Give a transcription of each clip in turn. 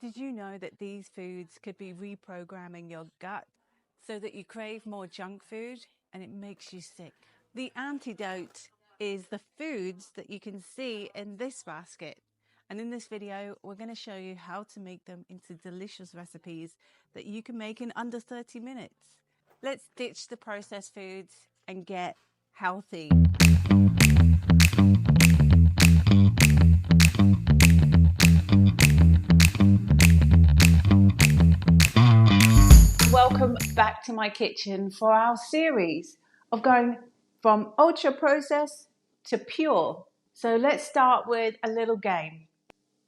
Did you know that these foods could be reprogramming your gut so that you crave more junk food and it makes you sick? The antidote is the foods that you can see in this basket. And in this video, we're going to show you how to make them into delicious recipes that you can make in under 30 minutes. Let's ditch the processed foods and get healthy. Welcome back to my kitchen for our series of going from ultra processed to pure. So let's start with a little game.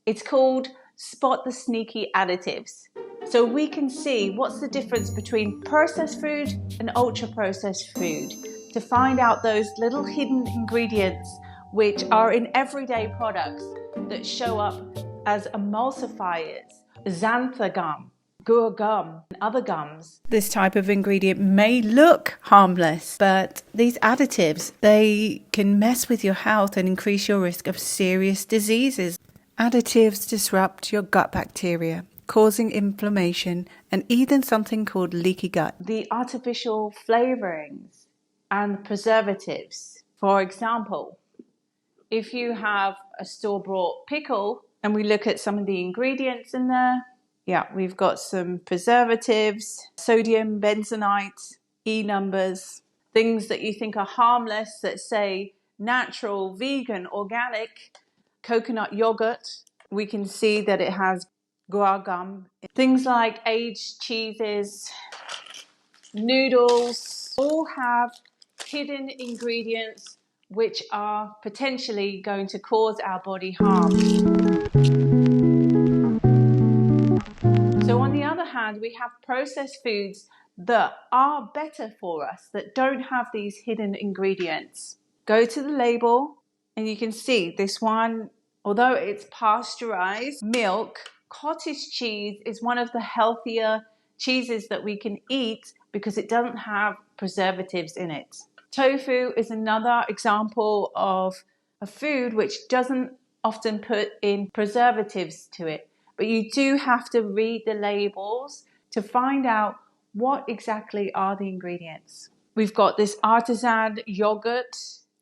It's called Spot the Sneaky Additives. So we can see what's the difference between processed food and ultra processed food to find out those little hidden ingredients which are in everyday products that show up as emulsifiers, xanthan gum, guar gum, and other gums. This type of ingredient may look harmless, but these additives, they can mess with your health and increase your risk of serious diseases. Additives disrupt your gut bacteria, causing inflammation and even something called leaky gut. The artificial flavorings and preservatives. For example, if you have a store-bought pickle and we look at some of the ingredients in there, we've got some preservatives, sodium benzoate, E numbers, things that you think are harmless that say natural, vegan, organic, coconut yogurt. We can see that it has guar gum. Things like aged cheeses, noodles, all have hidden ingredients which are potentially going to cause our body harm. So on the other hand, we have processed foods that are better for us, that don't have these hidden ingredients. Go to the label and you can see this one, although it's pasteurized milk, cottage cheese is one of the healthier cheeses that we can eat because it doesn't have preservatives in it. Tofu is another example of a food which doesn't often put in preservatives to it, but you do have to read the labels to find out what exactly are the ingredients. We've got this artisan yogurt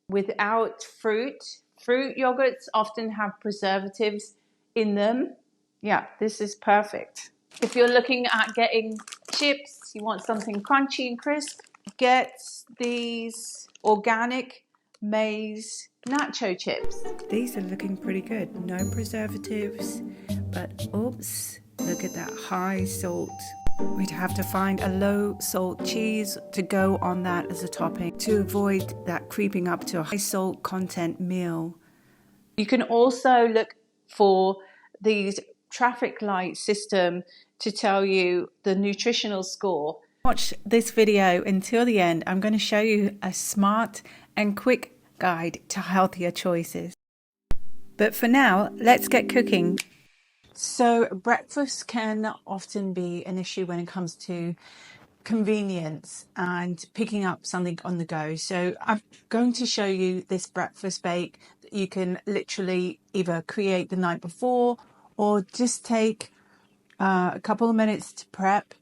without fruit. Fruit yogurts often have preservatives in them. Yeah, this is perfect. If you're looking at getting chips, you want something crunchy and crisp, get these organic maize nacho chips. These are looking pretty good. No preservatives, but oops, look at that high salt. We'd have to find a low salt cheese to go on that as a topping to avoid that creeping up to a high salt content meal. You can also look for these traffic light system to tell you the nutritional score. Watch this video until the end. I'm going to show you a smart and quick guide to healthier choices. But for now, let's get cooking. So breakfast can often be an issue when it comes to convenience and picking up something on the go. So I'm going to show you this breakfast bake that you can literally either create the night before or just take a couple of minutes to prep.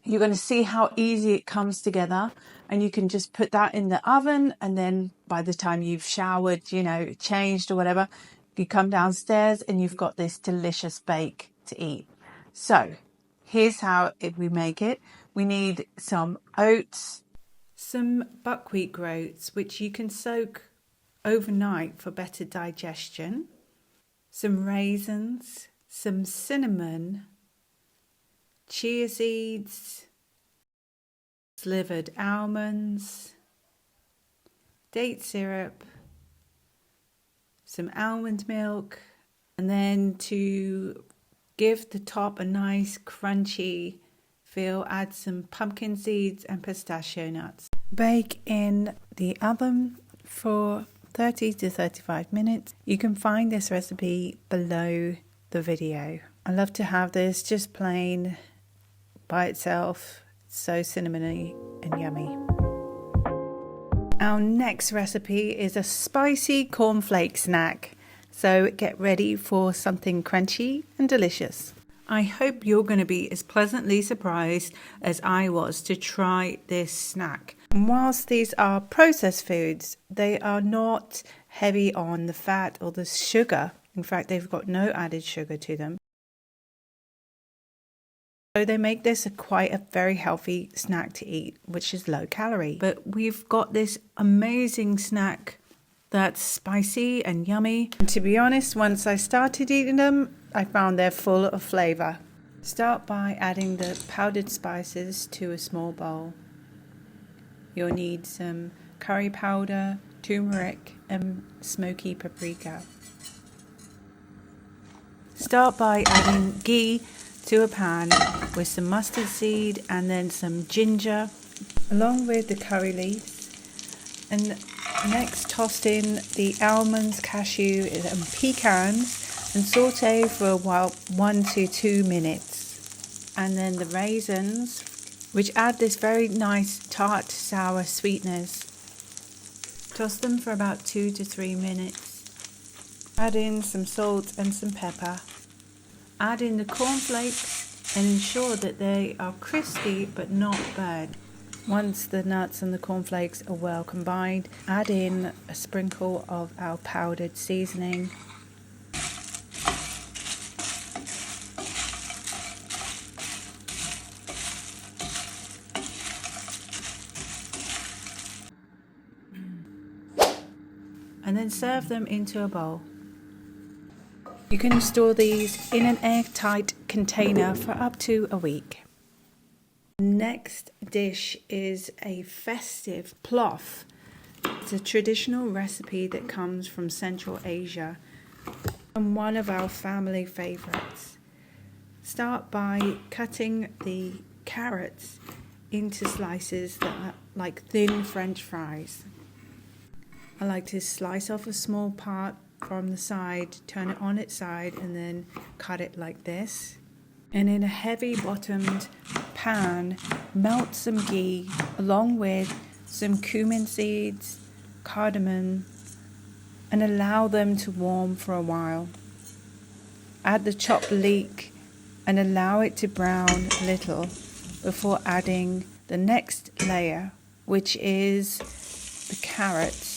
You're going to see how easy it comes together, and you can just put that in the oven, and then by the time you've showered, changed or whatever, you come downstairs and you've got this delicious bake to eat. So here's how we make it. We need some oats, some buckwheat groats, which you can soak overnight for better digestion, some raisins, some cinnamon, chia seeds, slivered almonds, date syrup, some almond milk, and then to give the top a nice crunchy feel, add some pumpkin seeds and pistachio nuts. Bake in the oven for 30 to 35 minutes. You can find this recipe below the video. I love to have this just plain by itself. It's so cinnamony and yummy. Our next recipe is a spicy cornflake snack. So get ready for something crunchy and delicious. I hope you're going to be as pleasantly surprised as I was to try this snack. And whilst these are processed foods, they are not heavy on the fat or the sugar. In fact, they've got no added sugar to them. So they make this quite a very healthy snack to eat, which is low calorie. But we've got this amazing snack that's spicy and yummy. And to be honest, once I started eating them, I found they're full of flavor. Start by adding the powdered spices to a small bowl. You'll need some curry powder, turmeric, and smoky paprika. Start by adding ghee to a pan with some mustard seed and then some ginger along with the curry leaves, and next toss in the almonds, cashew and pecans and saute for a while, 1 to 2 minutes, and then the raisins, which add this very nice tart sour sweetness. Toss them for about 2 to 3 minutes. Add in some salt and some pepper. Add in the cornflakes and ensure that they are crispy but not burnt. Once the nuts and the cornflakes are well combined, add in a sprinkle of our powdered seasoning. And then serve them into a bowl. You can store these in an airtight container for up to a week. Next dish is a festive plof. It's a traditional recipe that comes from Central Asia and one of our family favorites. Start by cutting the carrots into slices that are like thin French fries. I like to slice off a small part from the side, turn it on its side, and then cut it like this. And in a heavy bottomed pan, melt some ghee along with some cumin seeds, cardamom, and allow them to warm for a while. Add the chopped leek and allow it to brown a little before adding the next layer, which is the carrots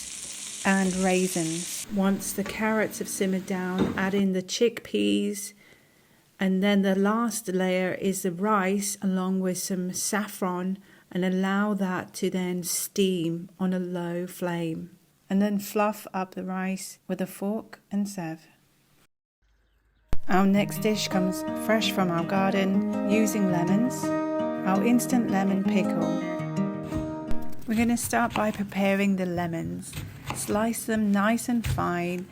and raisins. Once the carrots have simmered down, add in the chickpeas, and then the last layer is the rice along with some saffron, and allow that to then steam on a low flame. And then fluff up the rice with a fork and serve. Our next dish comes fresh from our garden using lemons, our instant lemon pickle. We're going to start by preparing the lemons. Slice them nice and fine.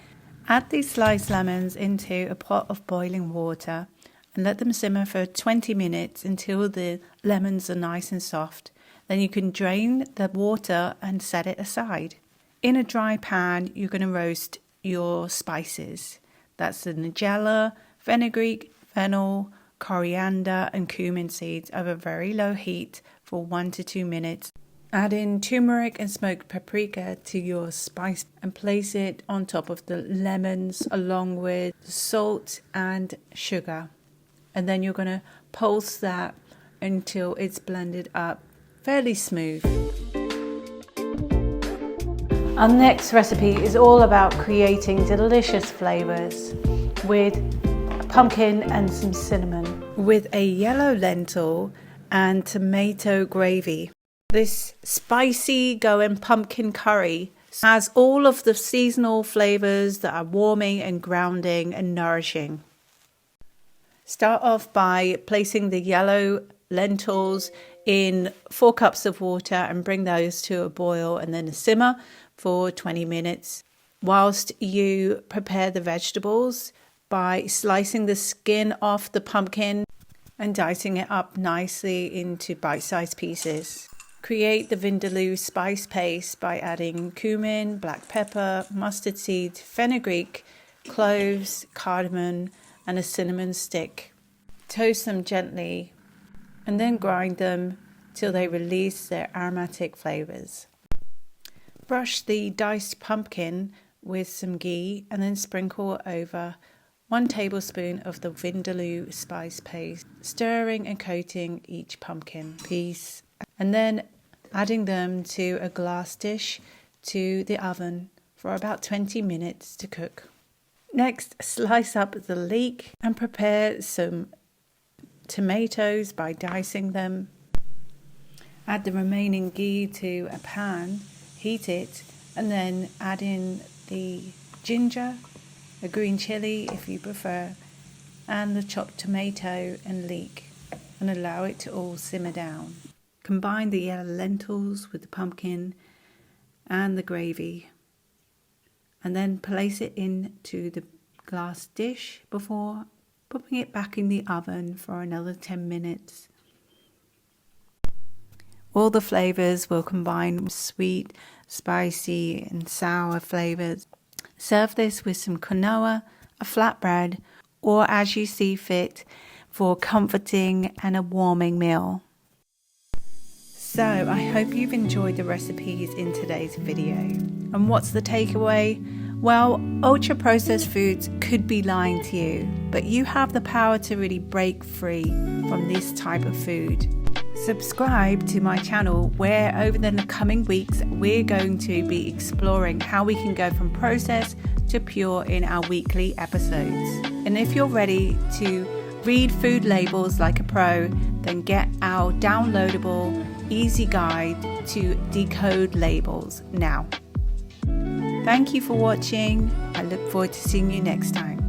Add these sliced lemons into a pot of boiling water and let them simmer for 20 minutes until the lemons are nice and soft. Then you can drain the water and set it aside. In a dry pan, you're going to roast your spices. That's the nigella, fenugreek, fennel, coriander and cumin seeds over very low heat for 1 to 2 minutes. Add in turmeric and smoked paprika to your spice and place it on top of the lemons along with salt and sugar. And then you're going to pulse that until it's blended up fairly smooth. Our next recipe is all about creating delicious flavors with pumpkin and some cinnamon, with a yellow lentil and tomato gravy. This spicy going pumpkin curry has all of the seasonal flavors that are warming and grounding and nourishing. Start off by placing the yellow lentils in 4 cups of water and bring those to a boil and then a simmer for 20 minutes whilst you prepare the vegetables by slicing the skin off the pumpkin and dicing it up nicely into bite-sized pieces. Create the vindaloo spice paste by adding cumin, black pepper, mustard seeds, fenugreek, cloves, cardamom, and a cinnamon stick. Toast them gently and then grind them till they release their aromatic flavors. Brush the diced pumpkin with some ghee and then sprinkle over 1 tablespoon of the vindaloo spice paste, stirring and coating each pumpkin piece, and then adding them to a glass dish to the oven for about 20 minutes to cook. Next, slice up the leek and prepare some tomatoes by dicing them. Add the remaining ghee to a pan, heat it, and then add in the ginger, a green chilli if you prefer, and the chopped tomato and leek, and allow it to all simmer down. Combine the yellow lentils with the pumpkin and the gravy, and then place it into the glass dish before popping it back in the oven for another 10 minutes. All the flavours will combine with sweet, spicy and sour flavours. Serve this with some quinoa, a flatbread, or as you see fit for a comforting and a warming meal. So I hope you've enjoyed the recipes in today's video. And what's the takeaway? Well, ultra processed foods could be lying to you, but you have the power to really break free from this type of food. Subscribe to my channel where over the coming weeks we're going to be exploring how we can go from processed to pure in our weekly episodes. And if you're ready to read food labels like a pro, then get our downloadable, easy guide to decode labels now. Thank you for watching. I look forward to seeing you next time.